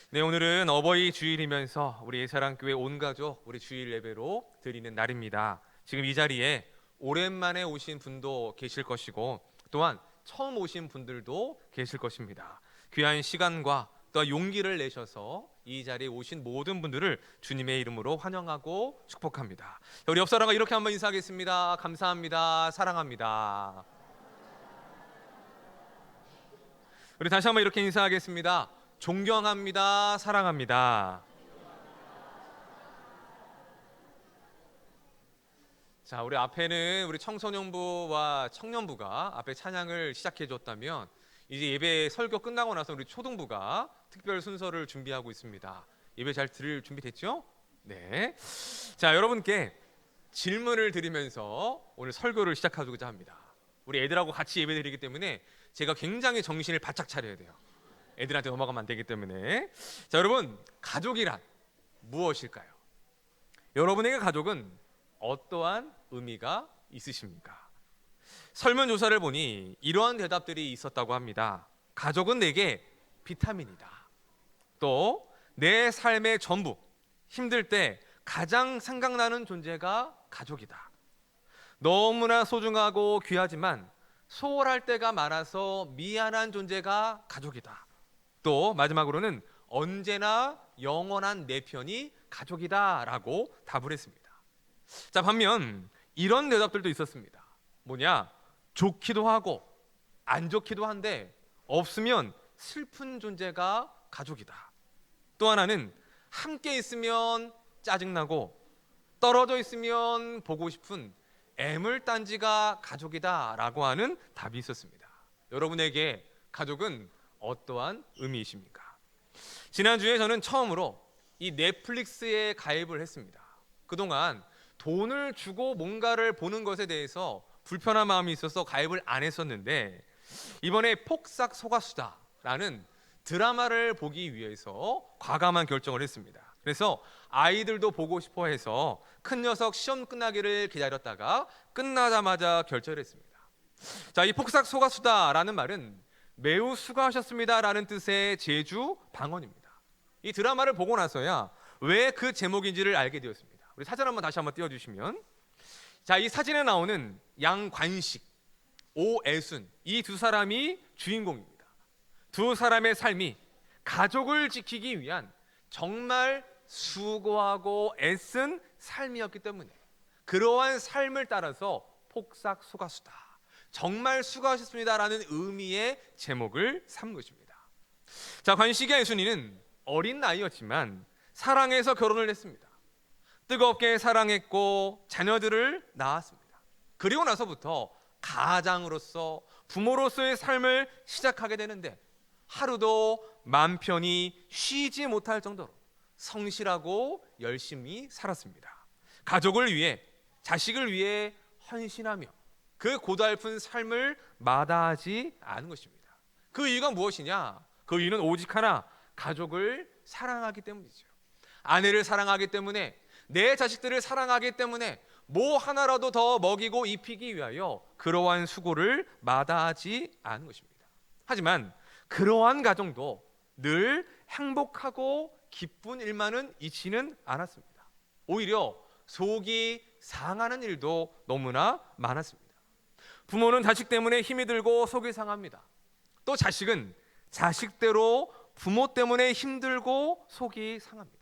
네, 오늘은 어버이 주일이면서 우리 예사랑교회 온 가족 우리 주일 예배로 드리는 날입니다. 지금 이 자리에 오랜만에 오신 분도 계실 것이고 또한 처음 오신 분들도 계실 것입니다. 귀한 시간과 또 용기를 내셔서 이 자리에 오신 모든 분들을 주님의 이름으로 환영하고 축복합니다. 우리 옆 사람과 이렇게 한번 인사하겠습니다. 감사합니다. 사랑합니다. 우리 다시 한번 이렇게 인사하겠습니다. 존경합니다. 사랑합니다. 자, 우리 앞에는 우리 청소년부와 청년부가 앞에 찬양을 시작해 줬다면 이제 예배 설교 끝나고 나서 우리 초등부가 특별 순서를 준비하고 있습니다. 예배 잘 들을 준비 됐죠? 네. 자, 여러분께 질문을 드리면서 오늘 설교를 시작하고자 합니다. 우리 애들하고 같이 예배 드리기 때문에 제가 굉장히 정신을 바짝 차려야 돼요. 애들한테 넘어가면 안 되기 때문에. 자, 여러분, 가족이란 무엇일까요? 여러분에게 가족은 어떠한 의미가 있으십니까? 설문조사를 보니 이러한 대답들이 있었다고 합니다. 가족은 내게 비타민이다. 또 내 삶의 전부, 힘들 때 가장 생각나는 존재가 가족이다. 너무나 소중하고 귀하지만 소홀할 때가 많아서 미안한 존재가 가족이다. 또 마지막으로는 언제나 영원한 내 편이 가족이다라고 답을 했습니다. 자, 반면 이런 대답들도 있었습니다. 뭐냐? 좋기도 하고 안 좋기도 한데 없으면 슬픈 존재가 가족이다. 또 하나는 함께 있으면 짜증나고 떨어져 있으면 보고 싶은 애물단지가 가족이다라고 하는 답이 있었습니다. 여러분에게 가족은 어떠한 의미이십니까? 지난주에 저는 처음으로 이 넷플릭스에 가입을 했습니다. 그동안 돈을 주고 뭔가를 보는 것에 대해서 불편한 마음이 있어서 가입을 안 했었는데 이번에 폭삭 소가수다라는 드라마를 보기 위해서 과감한 결정을 했습니다. 그래서 아이들도 보고 싶어 해서 큰 녀석 시험 끝나기를 기다렸다가 끝나자마자 결정을 했습니다. 자, 이 폭삭 소가수다라는 말은 매우 수고하셨습니다라는 뜻의 제주 방언입니다. 이 드라마를 보고 나서야 왜 그 제목인지를 알게 되었습니다. 우리 사진 다시 한번 띄워주시면, 자, 이 사진에 나오는 양관식, 오애순, 이 두 사람이 주인공입니다. 두 사람의 삶이 가족을 지키기 위한 정말 수고하고 애쓴 삶이었기 때문에 그러한 삶을 따라서 폭삭 소가수다, 정말 수고하셨습니다라는 의미의 제목을 삼은 것입니다. 자, 관식이와 애순이는 어린 나이였지만 사랑해서 결혼을 했습니다. 뜨겁게 사랑했고 자녀들을 낳았습니다. 그리고 나서부터 가장으로서 부모로서의 삶을 시작하게 되는데 하루도 맘 편히 쉬지 못할 정도로 성실하고 열심히 살았습니다. 가족을 위해, 자식을 위해 헌신하며 그 고달픈 삶을 마다하지 않은 것입니다. 그 이유가 무엇이냐? 그 이유는 오직 하나, 가족을 사랑하기 때문이죠. 아내를 사랑하기 때문에, 내 자식들을 사랑하기 때문에 뭐 하나라도 더 먹이고 입히기 위하여 그러한 수고를 마다하지 않은 것입니다. 하지만 그러한 가정도 늘 행복하고 기쁜 일만은 있지는 않았습니다. 오히려 속이 상하는 일도 너무나 많았습니다. 부모는 자식 때문에 힘이 들고 속이 상합니다. 또 자식은 자식대로 부모 때문에 힘들고 속이 상합니다.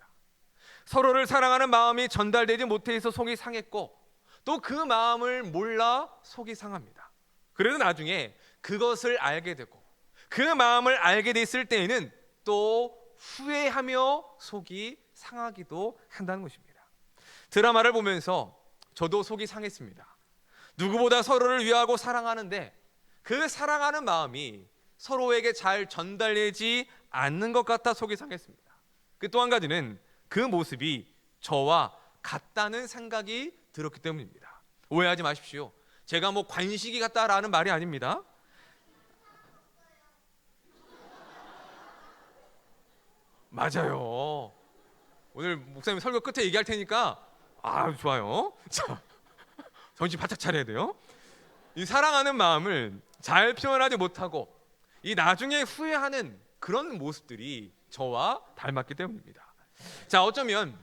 서로를 사랑하는 마음이 전달되지 못해서 속이 상했고 또 그 마음을 몰라 속이 상합니다. 그래도 나중에 그것을 알게 되고 그 마음을 알게 됐을 때에는 또 후회하며 속이 상하기도 한다는 것입니다. 드라마를 보면서 저도 속이 상했습니다. 누구보다 서로를 위하고 사랑하는데 그 사랑하는 마음이 서로에게 잘 전달되지 않는 것 같아 속이 상했습니다. 그 또 한 가지는 그 모습이 저와 같다는 생각이 들었기 때문입니다. 오해하지 마십시오. 제가 뭐 관식이 같다라는 말이 아닙니다. 맞아요. 오늘 목사님 설교 끝에 얘기할 테니까 좋아요. 자, 정신 바짝 차려야 돼요. 이 사랑하는 마음을 잘 표현하지 못하고 이 나중에 후회하는 그런 모습들이 저와 닮았기 때문입니다. 자, 어쩌면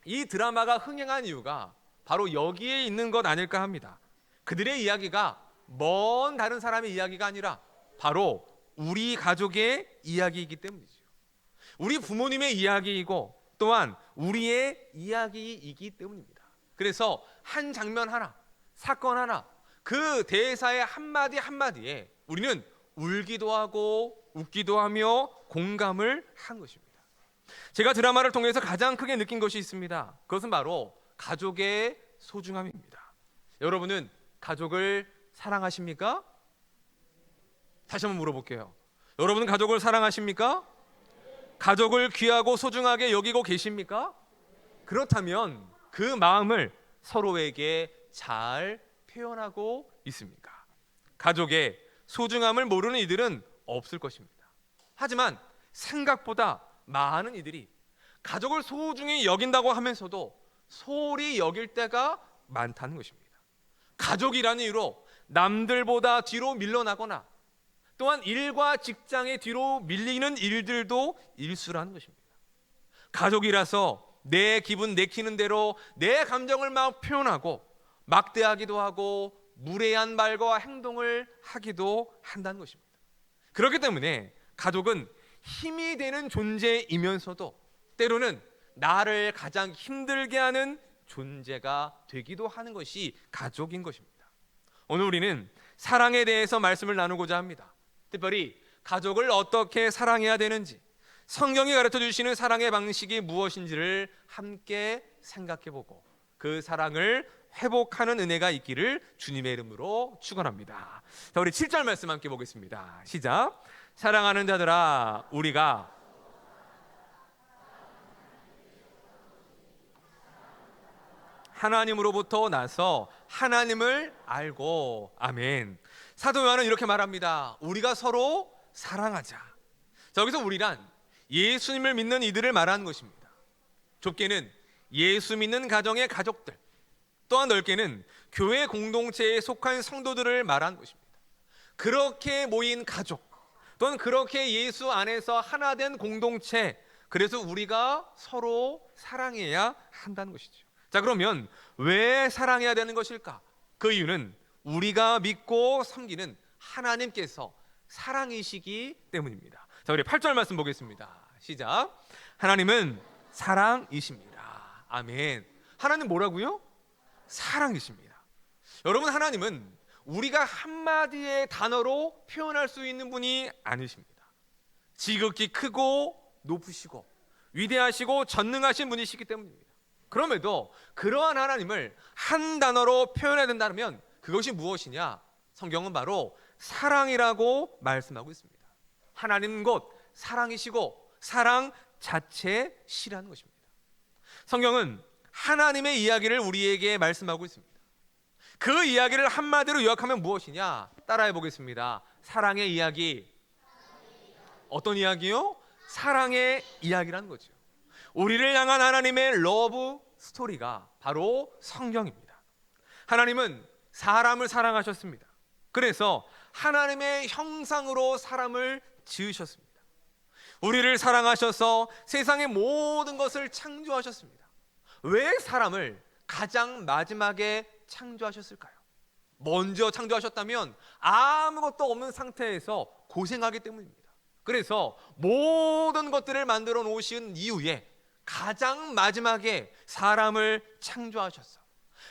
이 드라마가 흥행한 이유가 바로 여기에 있는 것 아닐까 합니다. 그들의 이야기가 먼 다른 사람의 이야기가 아니라 바로 우리 가족의 이야기이기 때문이죠. 우리 부모님의 이야기이고 또한 우리의 이야기이기 때문입니다. 그래서 한 장면 하나, 사건 하나, 그 대사의 한마디 한마디에 우리는 울기도 하고 웃기도 하며 공감을 한 것입니다. 제가 드라마를 통해서 가장 크게 느낀 것이 있습니다. 그것은 바로 가족의 소중함입니다. 여러분은 가족을 사랑하십니까? 다시 한번 물어볼게요. 여러분은 가족을 사랑하십니까? 가족을 귀하고 소중하게 여기고 계십니까? 그렇다면 그 마음을 서로에게 잘 표현하고 있습니까? 가족의 소중함을 모르는 이들은 없을 것입니다. 하지만 생각보다 많은 이들이 가족을 소중히 여긴다고 하면서도 소홀히 여길 때가 많다는 것입니다. 가족이라는 이유로 남들보다 뒤로 밀려나거나 또한 일과 직장의 뒤로 밀리는 일들도 일수라는 것입니다. 가족이라서 내 기분 내키는 대로 내 감정을 막 표현하고 막대하기도 하고 무례한 말과 행동을 하기도 한다는 것입니다. 그렇기 때문에 가족은 힘이 되는 존재이면서도 때로는 나를 가장 힘들게 하는 존재가 되기도 하는 것이 가족인 것입니다. 오늘 우리는 사랑에 대해서 말씀을 나누고자 합니다. 특별히 가족을 어떻게 사랑해야 되는지, 성경이 가르쳐 주시는 사랑의 방식이 무엇인지를 함께 생각해보고 그 사랑을 회복하는 은혜가 있기를 주님의 이름으로 축원합니다. 자, 우리 7절 말씀 함께 보겠습니다. 시작. 사랑하는 자들아, 우리가 하나님으로부터 나서 하나님을 알고. 아멘. 사도 요한은 이렇게 말합니다. 우리가 서로 사랑하자. 자, 여기서 우리란 예수님을 믿는 이들을 말하는 것입니다. 좁게는 예수 믿는 가정의 가족들, 또한 넓게는 교회 공동체에 속한 성도들을 말하는 것입니다. 그렇게 모인 가족, 또는 그렇게 예수 안에서 하나 된 공동체, 그래서 우리가 서로 사랑해야 한다는 것이죠. 자, 그러면 왜 사랑해야 되는 것일까? 그 이유는 우리가 믿고 섬기는 하나님께서 사랑이시기 때문입니다. 자, 우리 8절 말씀 보겠습니다. 시작. 하나님은 사랑이십니다. 아멘. 하나님 뭐라고요? 사랑이십니다. 여러분, 하나님은 우리가 한마디의 단어로 표현할 수 있는 분이 아니십니다. 지극히 크고 높으시고 위대하시고 전능하신 분이시기 때문입니다. 그럼에도 그러한 하나님을 한 단어로 표현해야 된다면 그것이 무엇이냐? 성경은 바로 사랑이라고 말씀하고 있습니다. 하나님은 곧 사랑이시고 사랑 자체시라는 것입니다. 성경은 하나님의 이야기를 우리에게 말씀하고 있습니다. 그 이야기를 한마디로 요약하면 무엇이냐? 따라해 보겠습니다. 사랑의 이야기. 어떤 이야기요? 사랑의 이야기라는 거죠. 우리를 향한 하나님의 러브 스토리가 바로 성경입니다. 하나님은 사람을 사랑하셨습니다. 그래서 하나님의 형상으로 사람을 지으셨습니다. 우리를 사랑하셔서 세상의 모든 것을 창조하셨습니다. 왜 사람을 가장 마지막에 창조하셨을까요? 먼저 창조하셨다면 아무것도 없는 상태에서 고생하기 때문입니다. 그래서 모든 것들을 만들어 놓으신 이후에 가장 마지막에 사람을 창조하셨어.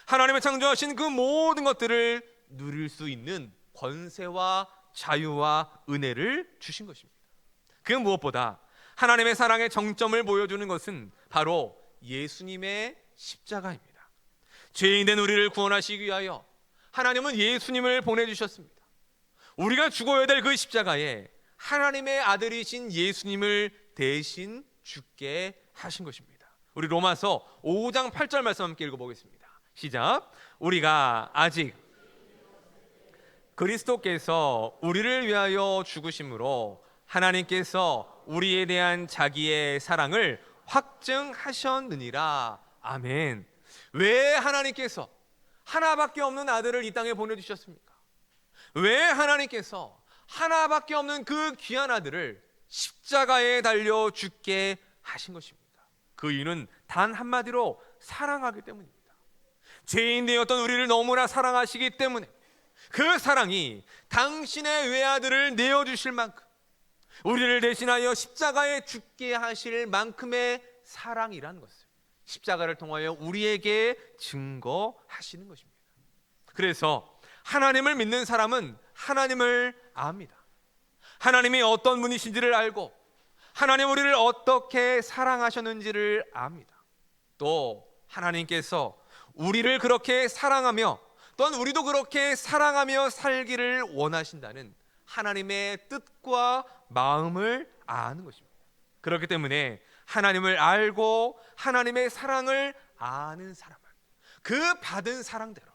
하나님의 창조하신 그 모든 것들을 누릴 수 있는 권세와 자유와 은혜를 주신 것입니다. 그 무엇보다 하나님의 사랑의 정점을 보여주는 것은 바로 예수님의 십자가입니다. 죄인된 우리를 구원하시기 위하여 하나님은 예수님을 보내주셨습니다. 우리가 죽어야 될 그 십자가에 하나님의 아들이신 예수님을 대신 죽게 하신 것입니다. 우리 로마서 5장 8절 말씀 함께 읽어보겠습니다. 시작. 우리가 아직 그리스도께서 우리를 위하여 죽으심으로 하나님께서 우리에 대한 자기의 사랑을 확증하셨느니라. 아멘. 왜 하나님께서 하나밖에 없는 아들을 이 땅에 보내주셨습니까? 왜 하나님께서 하나밖에 없는 그 귀한 아들을 십자가에 달려 죽게 하신 것입니다. 그 이유는 단 한마디로 사랑하기 때문입니다. 죄인 되었던 우리를 너무나 사랑하시기 때문에 그 사랑이 당신의 외아들을 내어주실 만큼, 우리를 대신하여 십자가에 죽게 하실 만큼의 사랑이라는 것을 십자가를 통하여 우리에게 증거하시는 것입니다. 그래서 하나님을 믿는 사람은 하나님을 압니다. 하나님이 어떤 분이신지를 알고 하나님 우리를 어떻게 사랑하셨는지를 압니다. 또 하나님께서 우리를 그렇게 사랑하며 또한 우리도 그렇게 사랑하며 살기를 원하신다는 하나님의 뜻과 마음을 아는 것입니다. 그렇기 때문에 하나님을 알고 하나님의 사랑을 아는 사람은 그 받은 사랑대로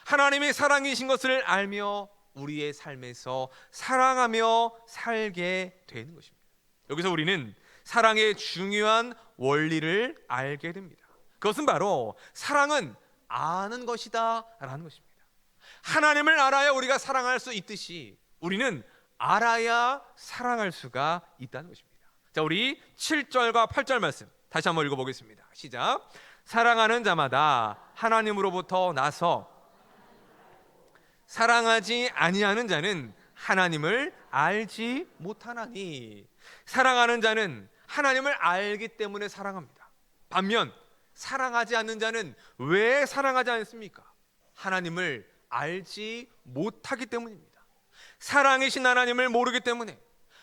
하나님의 사랑이신 것을 알며 우리의 삶에서 사랑하며 살게 되는 것입니다. 여기서 우리는 사랑의 중요한 원리를 알게 됩니다. 그것은 바로 사랑은 아는 것이다 라는 것입니다. 하나님을 알아야 우리가 사랑할 수 있듯이 우리는 알아야 사랑할 수가 있다는 것입니다. 자, 우리 7절과 8절 말씀 다시 한번 읽어보겠습니다. 시작. 사랑하는 자마다 하나님으로부터 나서 사랑하지 아니하는 자는 하나님을 알지 못하나니. 사랑하는 자는 하나님을 알기 때문에 사랑합니다. 반면 사랑하지 않는 자는 왜 사랑하지 않습니까? 하나님을 알지 못하기 때문입니다. 사랑이신 하나님을 모르기 때문에,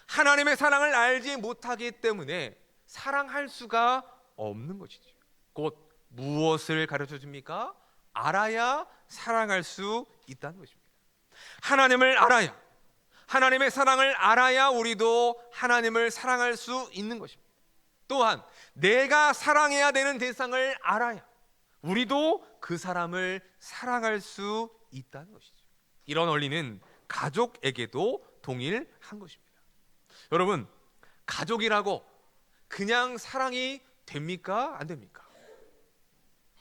하나님의 사랑을 알지 못하기 때문에 사랑할 수가 없는 것이죠. 곧 무엇을 가르쳐 줍니까? 알아야 사랑할 수 있다는 것입니다. 하나님을 알아야, 하나님의 사랑을 알아야 우리도 하나님을 사랑할 수 있는 것입니다. 또한 내가 사랑해야 되는 대상을 알아야 우리도 그 사람을 사랑할 수 있다는 것이죠. 이런 원리는 가족에게도 동일한 것입니다. 여러분, 가족이라고 그냥 사랑이 됩니까? 안 됩니까?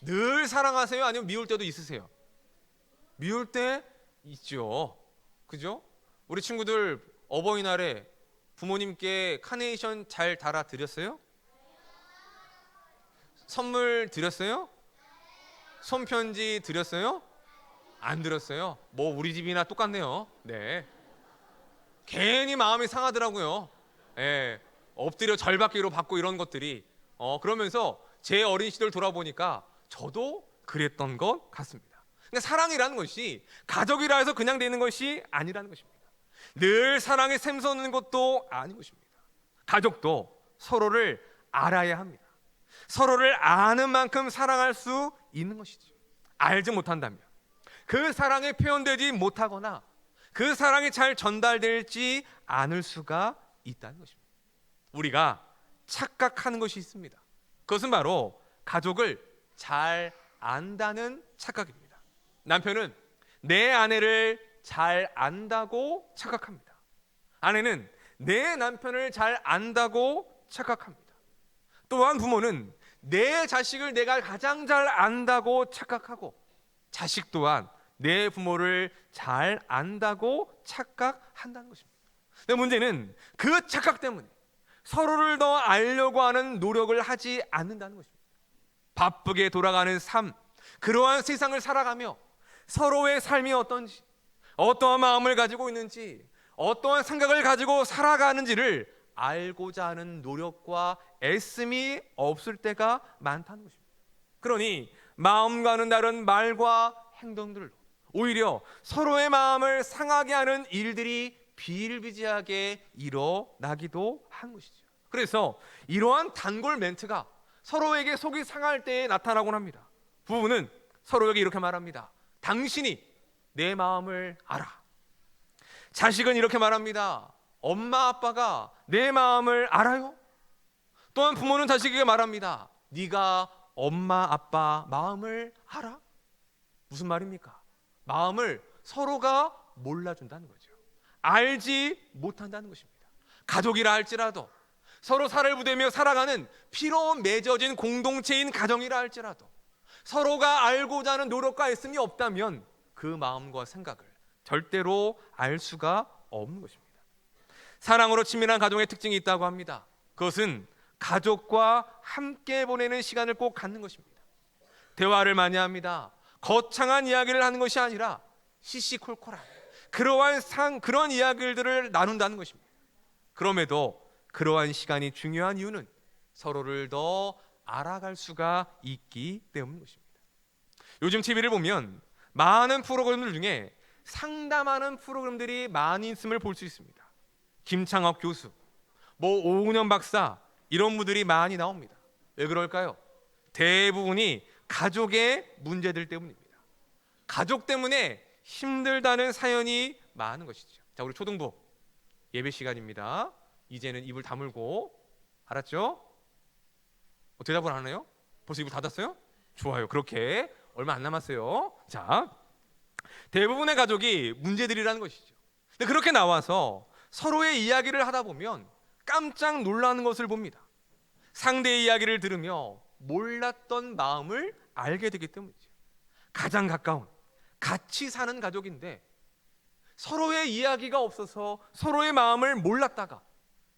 늘 사랑하세요? 아니면 미울 때도 있으세요? 미울 때 있죠. 그죠? 우리 친구들 어버이날에 부모님께 카네이션 잘 달아 드렸어요? 선물 드렸어요? 손편지 드렸어요? 안 드렸어요? 뭐 우리 집이나 똑같네요. 네. 괜히 마음이 상하더라고요. 예. 엎드려 절받기로 받고 이런 것들이 그러면서 제 어린 시절 돌아보니까 저도 그랬던 것 같습니다. 그러니까 사랑이라는 것이 가족이라 해서 그냥 되는 것이 아니라는 것입니다. 늘 사랑이 샘솟는 것도 아닌 것입니다. 가족도 서로를 알아야 합니다. 서로를 아는 만큼 사랑할 수 있는 것이죠. 알지 못한다면 그 사랑이 표현되지 못하거나 그 사랑이 잘 전달되지 않을 수가 있다는 것입니다. 우리가 착각하는 것이 있습니다. 그것은 바로 가족을 잘 안다는 착각입니다. 남편은 내 아내를 잘 안다고 착각합니다. 아내는 내 남편을 잘 안다고 착각합니다. 또한 부모는 내 자식을 내가 가장 잘 안다고 착각하고, 자식 또한 내 부모를 잘 안다고 착각한다는 것입니다. 근데 문제는 그 착각 때문에 서로를 더 알려고 하는 노력을 하지 않는다는 것입니다. 바쁘게 돌아가는 삶, 그러한 세상을 살아가며 서로의 삶이 어떤지, 어떠한 마음을 가지고 있는지, 어떠한 생각을 가지고 살아가는지를 알고자 하는 노력과 애씀이 없을 때가 많다는 것입니다. 그러니 마음과는 다른 말과 행동들로 오히려 서로의 마음을 상하게 하는 일들이 비일비재하게 일어나기도 한 것이죠. 그래서 이러한 단골 멘트가 서로에게 속이 상할 때에 나타나곤 합니다. 부부는 서로에게 이렇게 말합니다. 당신이 내 마음을 알아. 자식은 이렇게 말합니다. 엄마 아빠가 내 마음을 알아요? 또한 부모는 자식에게 말합니다. 네가 엄마 아빠 마음을 알아? 무슨 말입니까? 마음을 서로가 몰라준다는 거죠. 알지 못한다는 것입니다. 가족이라 할지라도, 서로 살을 부대며 살아가는 피로 맺어진 공동체인 가정이라 할지라도 서로가 알고자 하는 노력과 애씀이 없다면 그 마음과 생각을 절대로 알 수가 없는 것입니다. 사랑으로 친밀한 가정의 특징이 있다고 합니다. 그것은 가족과 함께 보내는 시간을 꼭 갖는 것입니다. 대화를 많이 합니다. 거창한 이야기를 하는 것이 아니라 시시콜콜한 그러한 이야기들을 나눈다는 것입니다. 그럼에도 그러한 시간이 중요한 이유는 서로를 더 알아갈 수가 있기 때문인 것입니다. 요즘 TV를 보면 많은 프로그램들 중에 상담하는 프로그램들이 많이 있음을 볼 수 있습니다. 김창학 교수, 오은영 박사, 이런 분들이 많이 나옵니다. 왜 그럴까요? 대부분이 가족의 문제들 때문입니다. 가족 때문에 힘들다는 사연이 많은 것이죠. 자, 우리 초등부 예배 시간입니다. 이제는 입을 다물고, 알았죠? 대답을 안 하네요? 벌써 입을 닫았어요? 좋아요. 그렇게 얼마 안 남았어요. 자, 대부분의 가족이 문제들이라는 것이죠. 근데 그렇게 나와서 서로의 이야기를 하다 보면 깜짝 놀라는 것을 봅니다. 상대의 이야기를 들으며 몰랐던 마음을 알게 되기 때문이죠. 가장 가까운 같이 사는 가족인데 서로의 이야기가 없어서 서로의 마음을 몰랐다가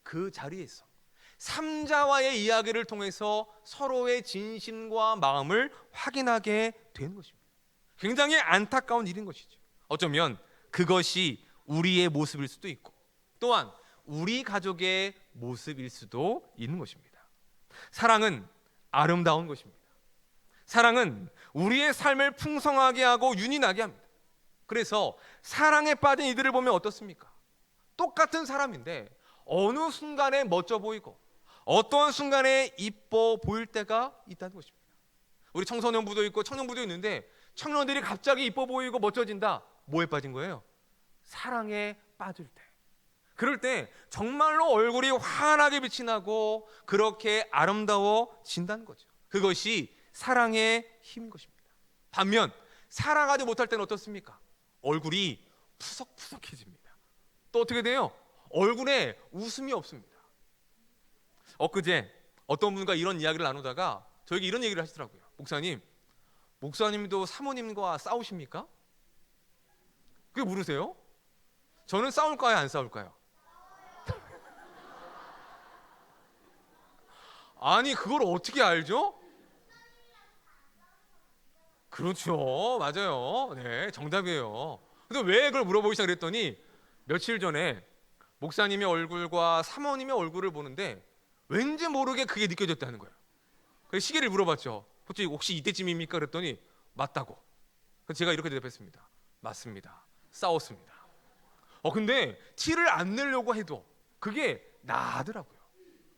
그 자리에서 삼자와의 이야기를 통해서 서로의 진심과 마음을 확인하게 되는 것입니다. 굉장히 안타까운 일인 것이죠. 어쩌면 그것이 우리의 모습일 수도 있고 또한 우리 가족의 모습일 수도 있는 것입니다. 사랑은 아름다운 것입니다. 사랑은 우리의 삶을 풍성하게 하고 윤이 나게 합니다. 그래서 사랑에 빠진 이들을 보면 어떻습니까? 똑같은 사람인데 어느 순간에 멋져 보이고 어떠한 순간에 이뻐 보일 때가 있다는 것입니다. 우리 청소년부도 있고 청년부도 있는데 청년들이 갑자기 이뻐 보이고 멋져진다. 뭐에 빠진 거예요? 사랑에 빠질 때. 그럴 때 정말로 얼굴이 환하게 빛이 나고 그렇게 아름다워진다는 거죠. 그것이 사랑의 힘인 것입니다. 반면 사랑하지 못할 때는 어떻습니까? 얼굴이 푸석푸석해집니다. 또 어떻게 돼요? 얼굴에 웃음이 없습니다. 엊그제 어떤 분과 이런 이야기를 나누다가 저에게 이런 얘기를 하시더라고요. 목사님도 사모님과 싸우십니까? 그게 물으세요? 저는 싸울까요? 안 싸울까요? 아니 그걸 어떻게 알죠? 그렇죠. 맞아요. 네, 정답이에요. 근데 왜 그걸 물어보기 시작했더니 며칠 전에 목사님의 얼굴과 사모님의 얼굴을 보는데 왠지 모르게 그게 느껴졌다는 거예요. 그래서 시계를 물어봤죠. 혹시 이때쯤입니까? 그랬더니 맞다고. 그래서 제가 이렇게 대답했습니다. 맞습니다. 싸웠습니다. 근데 티를 안 내려고 해도 그게 나더라고요.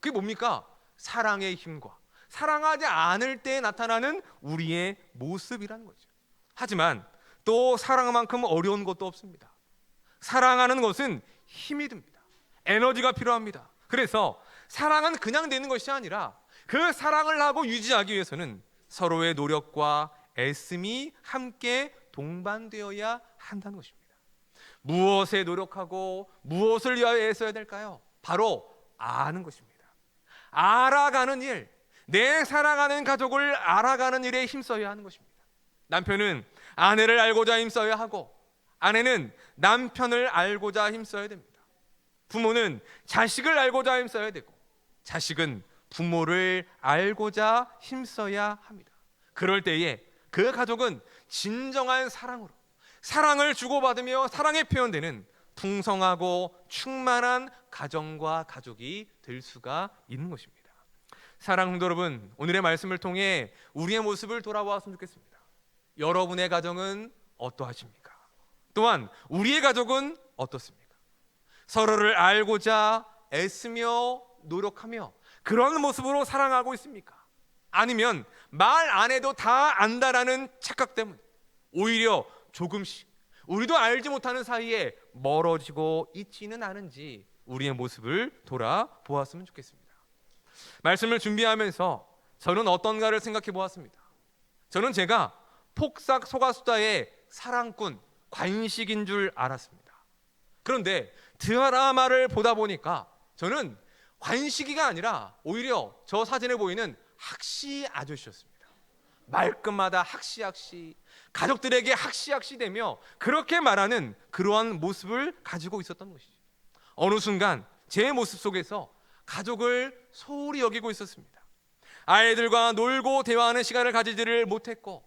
그게 뭡니까? 사랑의 힘과 사랑하지 않을 때 나타나는 우리의 모습이라는 거죠. 하지만 또 사랑만큼 어려운 것도 없습니다. 사랑하는 것은 힘이 듭니다. 에너지가 필요합니다. 그래서 사랑은 그냥 되는 것이 아니라 그 사랑을 하고 유지하기 위해서는 서로의 노력과 애씀이 함께 동반되어야 한다는 것입니다. 무엇에 노력하고 무엇을 위하여 애써야 될까요? 바로 아는 것입니다. 알아가는 일, 내 사랑하는 가족을 알아가는 일에 힘써야 하는 것입니다. 남편은 아내를 알고자 힘써야 하고 아내는 남편을 알고자 힘써야 됩니다. 부모는 자식을 알고자 힘써야 되고 자식은 부모를 알고자 힘써야 합니다. 그럴 때에 그 가족은 진정한 사랑으로 사랑을 주고받으며 사랑에 표현되는 풍성하고 충만한 가정과 가족이 될 수가 있는 것입니다. 사랑하는 성도 여러분, 오늘의 말씀을 통해 우리의 모습을 돌아보았으면 좋겠습니다. 여러분의 가정은 어떠하십니까? 또한 우리의 가족은 어떻습니까? 서로를 알고자 애쓰며 노력하며 그런 모습으로 사랑하고 있습니까? 아니면 말 안 해도 다 안다라는 착각 때문에 오히려 조금씩 우리도 알지 못하는 사이에 멀어지고 있지는 않은지 우리의 모습을 돌아보았으면 좋겠습니다. 말씀을 준비하면서 저는 어떤가를 생각해 보았습니다. 저는 제가 폭삭 소가수다의 사랑꾼 관식인 줄 알았습니다. 그런데 드라마를 보다 보니까 저는 관식이가 아니라 오히려 저 사진에 보이는 학시 아저씨였습니다. 말끝마다 학시 가족들에게 학시 되며 그렇게 말하는 그러한 모습을 가지고 있었던 것이죠. 어느 순간 제 모습 속에서 가족을 소홀히 여기고 있었습니다. 아이들과 놀고 대화하는 시간을 가지지를 못했고,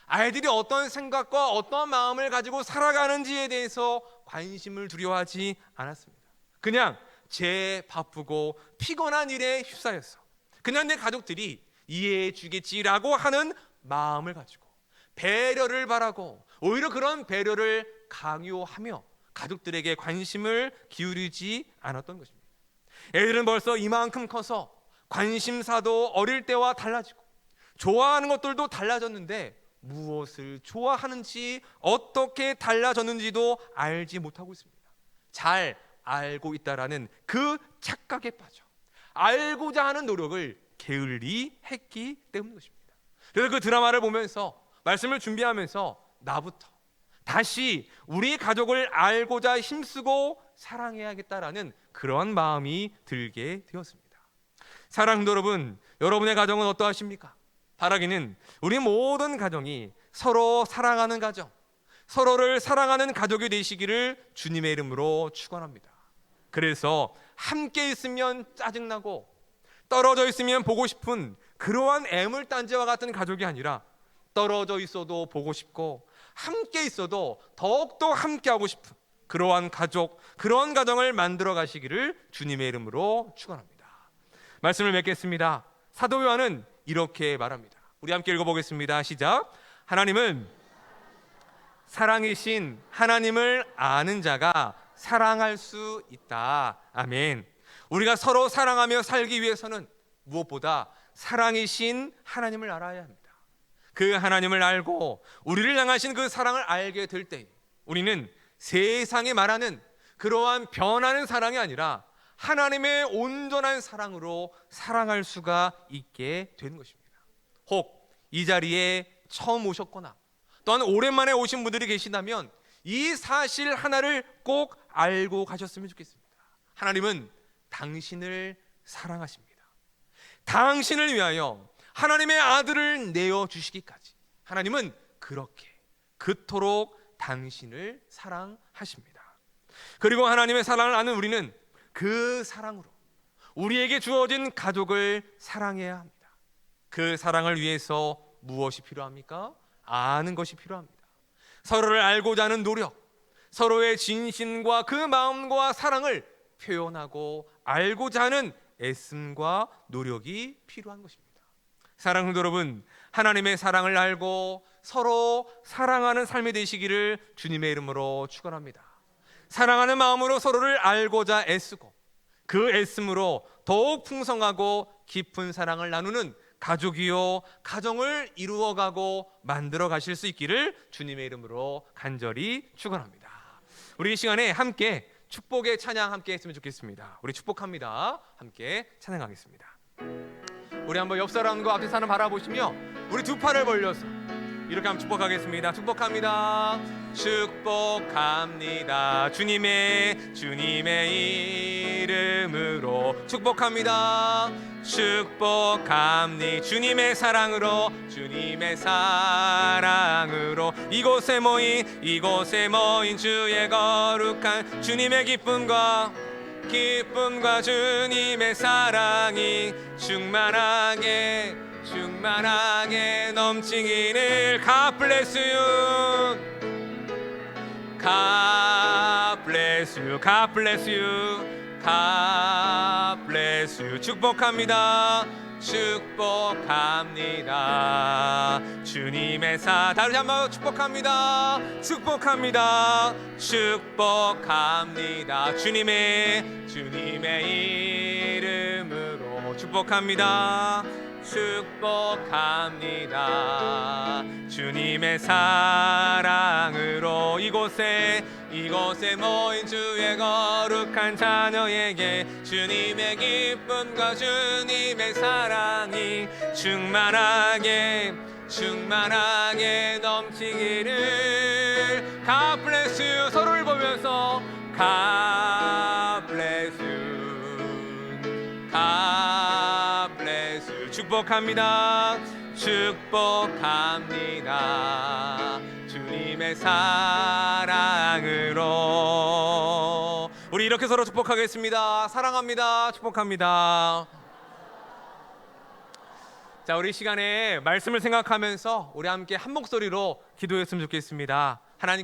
아이들이 어떤 생각과 어떤 마음을 가지고 살아가는지에 대해서 관심을 두려워하지 않았습니다. 그냥 제 바쁘고 피곤한 일에 휩싸였어. 그냥 내 가족들이 이해해 주겠지라고 하는 마음을 가지고 배려를 바라고, 오히려 그런 배려를 강요하며 가족들에게 관심을 기울이지 않았던 것입니다. 애들은 벌써 이만큼 커서 관심사도 어릴 때와 달라지고 좋아하는 것들도 달라졌는데, 무엇을 좋아하는지 어떻게 달라졌는지도 알지 못하고 있습니다. 잘 알고 있다라는 그 착각에 빠져 알고자 하는 노력을 게을리 했기 때문인 것입니다. 그래서 그 드라마를 보면서, 말씀을 준비하면서 나부터 다시 우리 가족을 알고자 힘쓰고 사랑해야겠다라는 그러한 마음이 들게 되었습니다. 사랑하는 여러분, 여러분의 가정은 어떠하십니까? 바라기는 우리 모든 가정이 서로 사랑하는 가정, 서로를 사랑하는 가족이 되시기를 주님의 이름으로 축원합니다. 그래서 함께 있으면 짜증나고 떨어져 있으면 보고 싶은 그러한 애물단지와 같은 가족이 아니라, 떨어져 있어도 보고 싶고 함께 있어도 더욱더 함께하고 싶은 그러한 가족, 그러한 가정을 만들어 가시기를 주님의 이름으로 축원합니다. 말씀을 맺겠습니다. 사도 요한은 이렇게 말합니다. 우리 함께 읽어보겠습니다. 시작. 하나님은 사랑이신 하나님을 아는 자가 사랑할 수 있다. 아멘. 우리가 서로 사랑하며 살기 위해서는 무엇보다 사랑이신 하나님을 알아야 합니다. 그 하나님을 알고 우리를 향하신 그 사랑을 알게 될 때, 우리는 세상에 말하는 그러한 변하는 사랑이 아니라 하나님의 온전한 사랑으로 사랑할 수가 있게 되는 것입니다. 혹 이 자리에 처음 오셨거나 또한 오랜만에 오신 분들이 계시다면 이 사실 하나를 꼭 알고 가셨으면 좋겠습니다. 하나님은 당신을 사랑하십니다. 당신을 위하여 하나님의 아들을 내어주시기까지 하나님은 그렇게 그토록 당신을 사랑하십니다. 그리고 하나님의 사랑을 아는 우리는 그 사랑으로 우리에게 주어진 가족을 사랑해야 합니다. 그 사랑을 위해서 무엇이 필요합니까? 아는 것이 필요합니다. 서로를 알고자 하는 노력, 서로의 진심과 그 마음과 사랑을 표현하고 알고자 하는 애씀과 노력이 필요한 것입니다. 사랑하는 여러분, 하나님의 사랑을 알고 서로 사랑하는 삶이 되시기를 주님의 이름으로 축원합니다. 사랑하는 마음으로 서로를 알고자 애쓰고 그 애씀으로 더욱 풍성하고 깊은 사랑을 나누는 가족이요 가정을 이루어가고 만들어 가실 수 있기를 주님의 이름으로 간절히 축원합니다. 우리 이 시간에 함께 축복의 찬양 함께 했으면 좋겠습니다. 우리 축복합니다. 함께 찬양하겠습니다. 우리 한번 옆 사람과 앞에 사람 바라보시며 우리 두 팔을 벌려서 이렇게 한번 축복하겠습니다. 축복합니다. 축복합니다. 주님의 이름으로 축복합니다. 축복합니다. 주님의 사랑으로 이곳에 모인 주의 거룩한 주님의 기쁨과 주님의 사랑이 충만하게 넘치기를. God bless you. God bless you. God bless you. God bless you. 축복합니다. 주님의 다시 한번 축복합니다. 주님의 이름으로 축복합니다. 주님의 사랑으로 이곳에 모인 주의 거룩한 자녀에게 주님의 기쁨과 주님의 사랑이 충만하게 넘치기를. God bless you. 서로를 보면서 God bless you. God bless you. 축복합니다. 주님의 사랑으로 우리 이렇게 서로 축복하겠습니다. 사랑합니다. 축복합니다. 자, 우리 시간에 말씀을 생각하면서 우리 함께 한 목소리로 기도했으면 좋겠습니다. 하나님